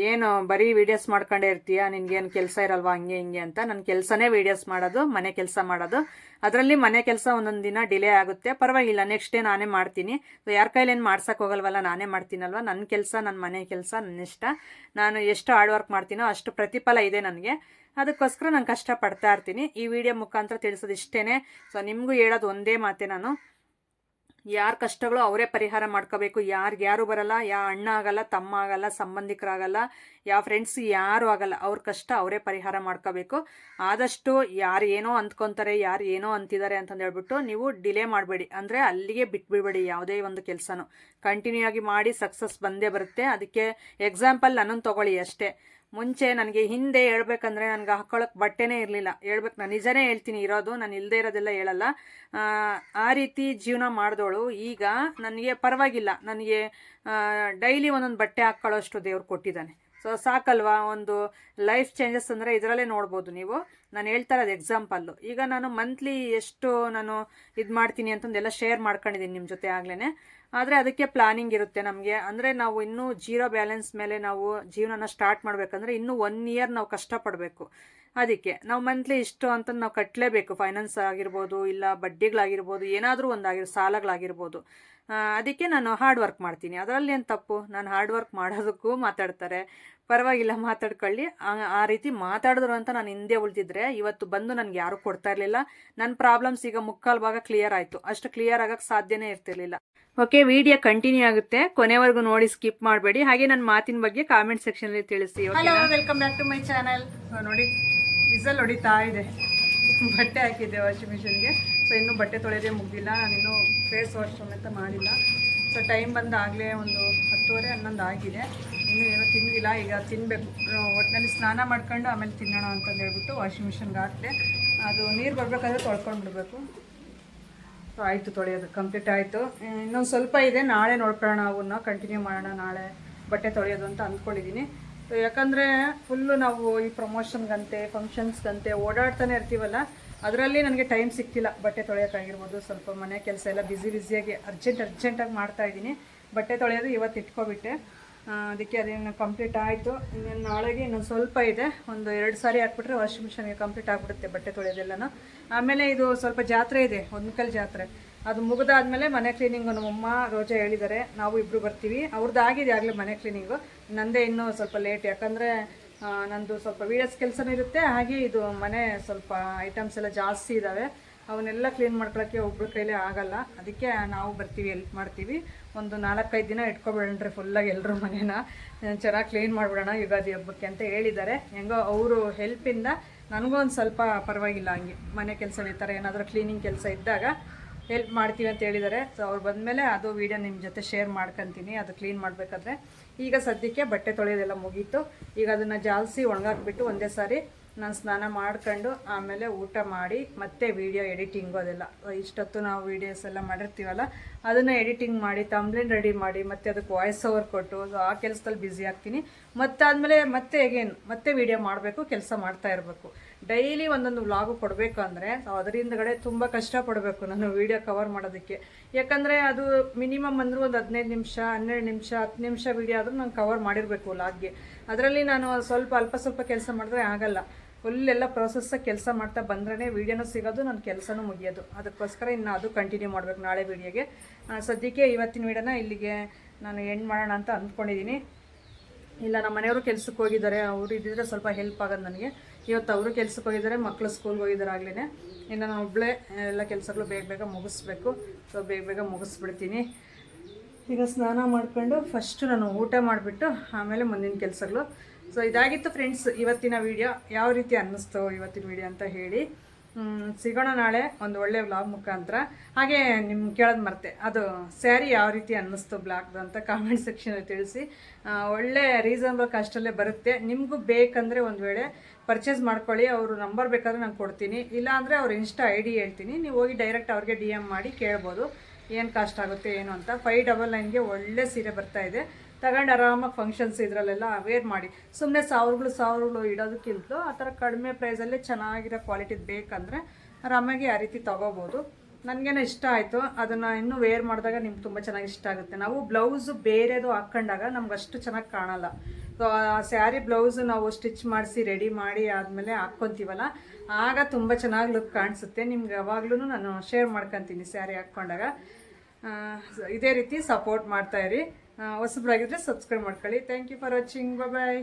ಏನು ಬರೀ ವೀಡಿಯೋಸ್ ಮಾಡ್ಕೊಂಡೇ ಇರ್ತೀಯ, ನಿನ್ಗೇನು ಕೆಲಸ ಇರಲ್ವಾ ಹಂಗೆ ಹಿಂಗೆ ಅಂತ. ನನ್ನ ಕೆಲಸನೇ ವೀಡಿಯೋಸ್ ಮಾಡೋದು, ಮನೆ ಕೆಲಸ ಮಾಡೋದು. ಅದರಲ್ಲಿ ಮನೆ ಕೆಲಸ ಒಂದೊಂದು ದಿನ ಡಿಲೇ ಆಗುತ್ತೆ, ಪರವಾಗಿಲ್ಲ, ನೆಕ್ಸ್ಟ್ ಡೇ ನಾನೇ ಮಾಡ್ತೀನಿ. ಯಾರ ಕೈಲೇನು ಮಾಡ್ಸೋಕೆ ಹೋಗಲ್ವಲ್ಲ, ನಾನೇ ಮಾಡ್ತೀನಲ್ವ. ನನ್ನ ಕೆಲಸ, ನನ್ನ ಮನೆ ಕೆಲಸ ನನ್ನ ಇಷ್ಟ. ನಾನು ಎಷ್ಟು ಹಾರ್ಡ್ ವರ್ಕ್ ಮಾಡ್ತೀನೋ ಅಷ್ಟು ಪ್ರತಿಫಲ ಇದೆ ನನಗೆ. ಅದಕ್ಕೋಸ್ಕರ ನಾನು ಕಷ್ಟಪಡ್ತಾ ಇರ್ತೀನಿ. ಈ ವಿಡಿಯೋ ಮುಖಾಂತರ ತಿಳಿಸೋದು ಇಷ್ಟೇ. ಸೊ ನಿಮಗೂ ಹೇಳೋದು ಒಂದೇ ಮಾತೆ, ನಾನು ಯಾರ ಕಷ್ಟಗಳು ಅವರೇ ಪರಿಹಾರ ಮಾಡ್ಕೋಬೇಕು. ಯಾರು ಬರಲ್ಲ, ಅಣ್ಣ ಆಗಲ್ಲ, ತಮ್ಮ ಆಗಲ್ಲ, ಸಂಬಂಧಿಕರಾಗಲ್ಲ, ಫ್ರೆಂಡ್ಸ್ ಯಾರು ಆಗಲ್ಲ. ಅವ್ರ ಕಷ್ಟ ಅವರೇ ಪರಿಹಾರ ಮಾಡ್ಕೋಬೇಕು. ಆದಷ್ಟು ಯಾರು ಏನೋ ಅಂದ್ಕೊತಾರೆ, ಯಾರು ಏನೋ ಅಂತಿದ್ದಾರೆ ಅಂತಂದು ಹೇಳ್ಬಿಟ್ಟು ನೀವು ಡಿಲೇ ಮಾಡಬೇಡಿ. ಅಂದರೆ ಅಲ್ಲಿಗೆ ಬಿಟ್ಬಿಡ್ಬೇಡಿ. ಯಾವುದೇ ಒಂದು ಕೆಲಸನೂ ಕಂಟಿನ್ಯೂ ಆಗಿ ಮಾಡಿ, ಸಕ್ಸಸ್ ಬಂದೇ ಬರುತ್ತೆ. ಅದಕ್ಕೆ ಎಕ್ಸಾಂಪಲ್ ನನ್ನನ್ನು ತೊಗೊಳ್ಳಿ ಅಷ್ಟೇ. ಮುಂಚೆ ನನಗೆ ಹಿಂದೆ ಹೇಳ್ಬೇಕಂದ್ರೆ ನನಗೆ ಹಾಕೊಳ್ಳೋಕೆ ಬಟ್ಟೆನೇ ಇರಲಿಲ್ಲ. ನಾನು ನಿಜನೇ ಹೇಳ್ತೀನಿ ಇರೋದು, ನಾನು ಇಲ್ಲದೆ ಇರೋದೆಲ್ಲ ಹೇಳಲ್ಲ. ಆ ರೀತಿ ಜೀವನ ಮಾಡಿದವಳು ಈಗ ನನಗೆ ಪರವಾಗಿಲ್ಲ, ನನಗೆ ಡೈಲಿ ಒಂದೊಂದು ಬಟ್ಟೆ ಹಾಕ್ಕೊಳ್ಳೋಷ್ಟು ದೇವ್ರು ಕೊಟ್ಟಿದ್ದಾನೆ. ಸೊ ಸಾಕಲ್ವಾ, ಒಂದು ಲೈಫ್ ಚೇಂಜಸ್ ಅಂದರೆ ಇದರಲ್ಲೇ ನೋಡ್ಬೋದು ನೀವು. ನಾನು ಹೇಳ್ತಾ ಇರೋದು ಎಕ್ಸಾಂಪಲ್ಲು. ಈಗ ನಾನು ಮಂತ್ಲಿ ಎಷ್ಟು ನಾನು ಇದು ಮಾಡ್ತೀನಿ ಅಂತಂದೆಲ್ಲ ಶೇರ್ ಮಾಡ್ಕೊಂಡಿದ್ದೀನಿ ನಿಮ್ಮ ಜೊತೆ ಆಗ್ಲೇ. ಆದರೆ ಅದಕ್ಕೆ ಪ್ಲಾನಿಂಗ್ ಇರುತ್ತೆ ನಮಗೆ. ಅಂದರೆ ನಾವು ಇನ್ನೂ ಜೀರೋ ಬ್ಯಾಲೆನ್ಸ್ ಮೇಲೆ ನಾವು ಜೀವನನ ಸ್ಟಾರ್ಟ್ ಮಾಡಬೇಕಂದ್ರೆ ಇನ್ನೂ 1 ಇಯರ್ ನಾವು ಕಷ್ಟಪಡಬೇಕು. ಅದಕ್ಕೆ ನಾವು ಮಂತ್ಲಿ ಇಷ್ಟು ಅಂತ ನಾವು ಕಟ್ಟಲೇಬೇಕು. ಫೈನಾನ್ಸ್ ಆಗಿರ್ಬೋದು, ಇಲ್ಲ ಬಡ್ಡಿಗಳಾಗಿರ್ಬೋದು, ಏನಾದರೂ ಸಾಲಗಳಾಗಿರ್ಬೋದು. ಅದಕ್ಕೆ ನಾನು ಹಾರ್ಡ್ ವರ್ಕ್ ಮಾಡ್ತೀನಿ. ಅದರಲ್ಲಿ ಏನು ತಪ್ಪು? ನಾನು ಹಾರ್ಡ್ ವರ್ಕ್ ಮಾಡೋದಕ್ಕೂ ಮಾತಾಡ್ತಾರೆ, ಪರವಾಗಿಲ್ಲ ಮಾತಾಡ್ಕೊಳ್ಳಿ. ಆ ರೀತಿ ಮಾತಾಡಿದ್ರು ಅಂತ ನಾನು ಹಿಂದೆ ಉಳಿದಿದ್ರೆ ಇವತ್ತು ಬಂದು ನನಗೆ ಯಾರೂ ಕೊಡ್ತಾ ಇರಲಿಲ್ಲ. ನನ್ನ ಪ್ರಾಬ್ಲಮ್ಸ್ ಈಗ 3/4 ಭಾಗ ಕ್ಲಿಯರ್ ಆಯಿತು. ಅಷ್ಟು ಕ್ಲಿಯರ್ ಆಗೋಕ್ಕೆ ಸಾಧ್ಯನೇ ಇರ್ತಿರ್ಲಿಲ್ಲ. ಓಕೆ, ವಿಡಿಯೋ ಕಂಟಿನ್ಯೂ ಆಗುತ್ತೆ, ಕೊನೆವರೆಗೂ ನೋಡಿ, ಸ್ಕಿಪ್ ಮಾಡಬೇಡಿ. ಹಾಗೆ ನನ್ನ ಮಾತಿನ ಬಗ್ಗೆ ಕಾಮೆಂಟ್ ಸೆಕ್ಷನಲ್ಲಿ ತಿಳಿಸಿ. Hello, welcome back to my channel. ನೋಡಿ, ವಿಸಲ್ ಹೊಡಿತಾ ಇದೆ. ಬಟ್ಟೆ ಹಾಕಿದ್ದೆ ವಾಷಿಂಗ್ ಮಿಷಿನ್ಗೆ. ಸೊ ಇನ್ನೂ ಬಟ್ಟೆ ತೊಳೆಯೋದೇ ಮುಗ್ದಿಲ್ಲ. ನಾನಿನ್ನೂ ಫೇಸ್ ವಾಶ್ ಸಮೇತ ಮಾಡಿಲ್ಲ. ಸೊ ಟೈಮ್ ಬಂದಾಗಲೇ ಒಂದು 10:30, 11 ಆಗಿದೆ. ಇನ್ನೂ ಏನೋ ತಿಂದಿಲ್ಲ, ಈಗ ತಿನ್ನಬೇಕು. ಒಟ್ಟಿನಲ್ಲಿ ಸ್ನಾನ ಮಾಡ್ಕೊಂಡು ಆಮೇಲೆ ತಿನ್ನೋಣ ಅಂತಂದು ಹೇಳ್ಬಿಟ್ಟು ವಾಷಿಂಗ್ ಮಿಷಿನ್ಗೆ ಹಾಕಿದೆ. ಅದು ನೀರು ಬರಬೇಕಾದ್ರೆ ತೊಳ್ಕೊಂಡು ಬಿಡಬೇಕು. ಸೊ ಆಯಿತು, ತೊಳೆಯೋದು ಕಂಪ್ಲೀಟ್ ಆಯಿತು. ಇನ್ನೊಂದು ಸ್ವಲ್ಪ ಇದೆ, ನಾಳೆ ನೋಡ್ಕೊಳ್ಳೋಣ, ಅವನ್ನ ಕಂಟಿನ್ಯೂ ಮಾಡೋಣ ನಾಳೆ ಬಟ್ಟೆ ತೊಳೆಯೋದು ಅಂತ ಅಂದ್ಕೊಂಡಿದ್ದೀನಿ. ಯಾಕಂದರೆ ಫುಲ್ಲು ನಾವು ಈ ಪ್ರಮೋಷನ್ಗಂತೆ ಫಂಕ್ಷನ್ಸ್ಗಂತೆ ಓಡಾಡ್ತಾನೆ ಇರ್ತೀವಲ್ಲ, ಅದರಲ್ಲಿ ನನಗೆ ಟೈಮ್ ಸಿಗ್ತಿಲ್ಲ ಬಟ್ಟೆ ತೊಳೆಯೋಕ್ಕಾಗಿರ್ಬೋದು. ಸ್ವಲ್ಪ ಮನೆ ಕೆಲಸ ಎಲ್ಲ ಬ್ಯುಸಿಯಾಗಿ ಅರ್ಜೆಂಟಾಗಿ ಮಾಡ್ತಾಯಿದ್ದೀನಿ. ಬಟ್ಟೆ ತೊಳೆಯೋದು ಇವತ್ತು ಇಟ್ಕೊಬಿಟ್ಟೆ. ಅದಕ್ಕೆ ಅದೇನು ಕಂಪ್ಲೀಟ್ ಆಯಿತು. ಇನ್ನೇನು ನಾಳೆಗೆ ಇನ್ನೊಂದು ಸ್ವಲ್ಪ ಇದೆ, ಒಂದು 2 ಸಾರಿ ಹಾಕ್ಬಿಟ್ರೆ ವಾಷಿಂಗ್ ಮಿಷನ್ಗೆ ಕಂಪ್ಲೀಟ್ ಆಗಿಬಿಡುತ್ತೆ ಬಟ್ಟೆ ತೊಳೆಯೋದೆಲ್ಲನೂ. ಆಮೇಲೆ ಇದು ಸ್ವಲ್ಪ ಜಾತ್ರೆ ಇದೆ, ಹೊನ್ಕಲ್ ಜಾತ್ರೆ. ಅದು ಮುಗಿದಾದ್ಮೇಲೆ ಮನೆ ಕ್ಲೀನಿಂಗು ನಮ್ಮಮ್ಮ ರೋಜಾ ಹೇಳಿದ್ದಾರೆ, ನಾವು ಇಬ್ಬರು ಬರ್ತೀವಿ. ಅವ್ರದ್ದು ಆಗಿದೆ ಆಗಲೇ ಮನೆ ಕ್ಲೀನಿಂಗು, ನಂದೇ ಇನ್ನೂ ಸ್ವಲ್ಪ ಲೇಟ್. ಯಾಕಂದರೆ ನಂದು ಸ್ವಲ್ಪ ವೀಡಿಯೋಸ್ ಕೆಲಸನೂ ಇರುತ್ತೆ. ಹಾಗೆ ಇದು ಮನೆ ಸ್ವಲ್ಪ ಐಟಮ್ಸ್ ಎಲ್ಲ ಜಾಸ್ತಿ ಇದ್ದಾವೆ, ಅವನ್ನೆಲ್ಲ ಕ್ಲೀನ್ ಮಾಡ್ಕೊಳ್ಳೋಕ್ಕೆ ಒಬ್ಬರ ಕೈಲೇ ಆಗಲ್ಲ. ಅದಕ್ಕೆ ನಾವು ಬರ್ತೀವಿ, ಹೆಲ್ಪ್ ಮಾಡ್ತೀವಿ. ಒಂದು 4-5 ದಿನ ಇಟ್ಕೊಬಿಡೋಣ್ರಿ ಫುಲ್ಲಾಗಿ ಎಲ್ಲರೂ ಮನೇನ ಚೆನ್ನಾಗಿ ಕ್ಲೀನ್ ಮಾಡಿಬಿಡೋಣ ಯುಗಾದಿ ಹಬ್ಬಕ್ಕೆ ಅಂತ ಹೇಳಿದ್ದಾರೆ. ಹೆಂಗೋ ಅವರು ಹೆಲ್ಪಿಂದ ನನಗೂ ಒಂದು ಸ್ವಲ್ಪ ಪರವಾಗಿಲ್ಲ. ಹಂಗೆ ಮನೆ ಕೆಲಸ ಈ ಥರ ಏನಾದರೂ ಕ್ಲೀನಿಂಗ್ ಕೆಲಸ ಇದ್ದಾಗ ಹೆಲ್ಪ್ ಮಾಡ್ತೀವಿ ಅಂತ ಹೇಳಿದ್ದಾರೆ. ಸೊ ಅವ್ರು ಬಂದಮೇಲೆ ಅದು ವೀಡಿಯೋ ನಿಮ್ಮ ಜೊತೆ ಶೇರ್ ಮಾಡ್ಕೊತೀನಿ, ಅದು ಕ್ಲೀನ್ ಮಾಡಬೇಕಾದ್ರೆ. ಈಗ ಸದ್ಯಕ್ಕೆ ಬಟ್ಟೆ ತೊಳೆಯೋದೆಲ್ಲ ಮುಗೀತು. ಈಗ ಅದನ್ನು ಜಾಲಿಸಿ ಒಣಗಾಕ್ಬಿಟ್ಟು ಒಂದೇ ಸಾರಿ ನಾನು ಸ್ನಾನ ಮಾಡ್ಕೊಂಡು ಆಮೇಲೆ ಊಟ ಮಾಡಿ ಮತ್ತೆ ವೀಡಿಯೋ ಎಡಿಟಿಂಗು ಅದೆಲ್ಲ ಇಷ್ಟೊತ್ತು ನಾವು ವೀಡಿಯೋಸ್ ಎಲ್ಲ ಮಾಡಿರ್ತೀವಲ್ಲ ಅದನ್ನು ಎಡಿಟಿಂಗ್ ಮಾಡಿ ತಂಬ್ಲಿನ್ ರೆಡಿ ಮಾಡಿ ಮತ್ತೆ ಅದಕ್ಕೆ ವಾಯ್ಸ್ ಓವರ್ ಕೊಟ್ಟು ಆ ಕೆಲಸದಲ್ಲಿ ಬ್ಯುಸಿ ಆಗ್ತೀನಿ. ಮತ್ತಾದಮೇಲೆ ಮತ್ತೆ ವೀಡಿಯೋ ಮಾಡಬೇಕು, ಕೆಲಸ ಮಾಡ್ತಾ ಇರಬೇಕು. ಡೈಲಿ ಒಂದೊಂದು ವ್ಲಾಗು ಕೊಡಬೇಕು ಅಂದರೆ ಅದರಿಂದಗಡೆ ತುಂಬ ಕಷ್ಟಪಡಬೇಕು ನಾನು ವೀಡಿಯೋ ಕವರ್ ಮಾಡೋದಕ್ಕೆ. ಯಾಕಂದರೆ ಅದು ಮಿನಿಮಮ್ ಅಂದರೂ ಒಂದು 15 ನಿಮಿಷ 12 ನಿಮಿಷ 10 ನಿಮಿಷ ವೀಡಿಯೋ ಆದರೂ ನಾನು ಕವರ್ ಮಾಡಿರಬೇಕು ವ್ಲಾಗ್ಗೆ. ಅದರಲ್ಲಿ ನಾನು ಅಲ್ಪ ಸ್ವಲ್ಪ ಕೆಲಸ ಮಾಡಿದ್ರೆ ಆಗಲ್ಲ. ಫುಲ್ ಎಲ್ಲ ಪ್ರೊಸೆಸ್ಸಾಗಿ ಕೆಲಸ ಮಾಡ್ತಾ ಬಂದ್ರೇ ವೀಡಿಯೋನೂ ಸಿಗೋದು, ನನ್ನ ಕೆಲಸನೂ ಮುಗಿಯೋದು. ಅದಕ್ಕೋಸ್ಕರ ಇನ್ನು ಅದು ಕಂಟಿನ್ಯೂ ಮಾಡಬೇಕು ನಾಳೆ ವೀಡಿಯೋಗೆ. ಸದ್ಯಕ್ಕೆ ಇವತ್ತಿನ ವೀಡಿಯೋನ ಇಲ್ಲಿಗೆ ನಾನು ಎಂಡ್ ಮಾಡೋಣ ಅಂತ ಅಂದ್ಕೊಂಡಿದ್ದೀನಿ. ಇಲ್ಲ, ನಮ್ಮ ಮನೆಯವರು ಕೆಲಸಕ್ಕೆ ಹೋಗಿದ್ದಾರೆ, ಅವರು ಇದ್ದಿದ್ರೆ ಸ್ವಲ್ಪ ಹೆಲ್ಪ್ ಆಗೋದು ನನಗೆ. ಇವತ್ತು ಅವರು ಕೆಲ್ಸಕ್ಕೆ ಹೋಗಿದ್ದಾರೆ, ಮಕ್ಕಳು ಸ್ಕೂಲ್ಗೆ ಹೋಗಿದ್ದಾರೆ ಆಗಲೇ. ಇನ್ನು ನಾನು ಒಬ್ಬಳೇ ಎಲ್ಲ ಕೆಲಸಗಳು ಬೇಗ ಬೇಗ ಮುಗಿಸ್ಬೇಕು. ಸೊ ಬೇಗ ಬೇಗ ಮುಗಿಸ್ಬಿಡ್ತೀನಿ. ಈಗ ಸ್ನಾನ ಮಾಡ್ಕೊಂಡು ಫಸ್ಟು ನಾನು ಊಟ ಮಾಡಿಬಿಟ್ಟು ಆಮೇಲೆ ಮುಂದಿನ ಕೆಲಸಗಳು. ಸೊ ಇದಾಗಿತ್ತು ಫ್ರೆಂಡ್ಸ್ ಇವತ್ತಿನ ವಿಡಿಯೋ. ಯಾವ ರೀತಿ ಅನ್ನಿಸ್ತು ಇವತ್ತಿನ ವಿಡಿಯೋ ಅಂತ ಹೇಳಿ. ಸಿಗೋಣ ನಾಳೆ ಒಂದು ಒಳ್ಳೆ ವ್ಲಾಗ್ ಮುಖಾಂತರ. ಹಾಗೆ ನಿಮ್ಗೆ ಕೇಳೋದು ಮರ್ತೆ, ಅದು ಸ್ಯಾರಿ ಯಾವ ರೀತಿ ಅನ್ನಿಸ್ತು ಬ್ಲಾಗ್ದು ಅಂತ ಕಾಮೆಂಟ್ ಸೆಕ್ಷನಲ್ಲಿ ತಿಳಿಸಿ. ಒಳ್ಳೆ ರೀಸನಬಲ್ ಕಾಸ್ಟಲ್ಲೇ ಬರುತ್ತೆ. ನಿಮಗೂ ಬೇಕಂದರೆ ಒಂದು ವೇಳೆ ಪರ್ಚೇಸ್ ಮಾಡ್ಕೊಳ್ಳಿ. ಅವರು ನಂಬರ್ ಬೇಕಾದ್ರೆ ನಾನು ಕೊಡ್ತೀನಿ, ಇಲ್ಲಾಂದರೆ ಅವ್ರ ಇನ್ಸ್ಟಾ ID ಹೇಳ್ತೀನಿ. ನೀವು ಹೋಗಿ ಡೈರೆಕ್ಟ್ ಅವ್ರಿಗೆ DM ಮಾಡಿ ಕೇಳ್ಬೋದು ಏನು ಕಾಸ್ಟ್ ಆಗುತ್ತೆ ಏನು ಅಂತ. 599ಗೆ ಒಳ್ಳೆ ಸೀರೆ ಬರ್ತಾಯಿದೆ. ತಗೊಂಡು ಆರಾಮಾಗಿ ಫಂಕ್ಷನ್ಸ್ ಇದರಲ್ಲೆಲ್ಲ ವೇರ್ ಮಾಡಿ. ಸುಮ್ಮನೆ ಸಾವಿರಗಳು ಇಡೋದಕ್ಕಿಂತಲೂ ಆ ಥರ ಕಡಿಮೆ ಪ್ರೈಸಲ್ಲೇ ಚೆನ್ನಾಗಿರೋ ಕ್ವಾಲಿಟಿದು ಬೇಕಂದರೆ ಆರಾಮಾಗಿ ಆ ರೀತಿ ತೊಗೋಬೋದು. ನನಗೇನೋ ಇಷ್ಟ ಆಯಿತು. ಅದನ್ನು ಇನ್ನೂ ವೇರ್ ಮಾಡಿದಾಗ ನಿಮ್ಗೆ ತುಂಬ ಚೆನ್ನಾಗಿ ಇಷ್ಟ ಆಗುತ್ತೆ. ನಾವು ಬ್ಲೌಸು ಬೇರೆದು ಹಾಕ್ಕೊಂಡಾಗ ನಮ್ಗೆ ಅಷ್ಟು ಚೆನ್ನಾಗಿ ಕಾಣಲ್ಲ. ಸೊ ಆ ಸ್ಯಾರಿ ಬ್ಲೌಸು ನಾವು ಸ್ಟಿಚ್ ಮಾಡಿಸಿ ರೆಡಿ ಮಾಡಿ ಆದಮೇಲೆ ಹಾಕ್ಕೊತೀವಲ್ಲ, ಆಗ ತುಂಬ ಚೆನ್ನಾಗಿ ಲುಕ್ ಕಾಣಿಸುತ್ತೆ. ನಿಮ್ಗೆ ಯಾವಾಗ್ಲೂ ನಾನು ಶೇರ್ ಮಾಡ್ಕೊತೀನಿ ಸ್ಯಾರಿ ಹಾಕ್ಕೊಂಡಾಗ. ಇದೇ ರೀತಿ ಸಪೋರ್ಟ್ ಮಾಡ್ತಾಯಿರಿ. ಹೊಸಬ್ರಾಗಿದ್ದರೆ ಸಬ್ಸ್ಕ್ರೈಬ್ ಮಾಡ್ಕೊಳ್ಳಿ. Thank you for watching. Bye.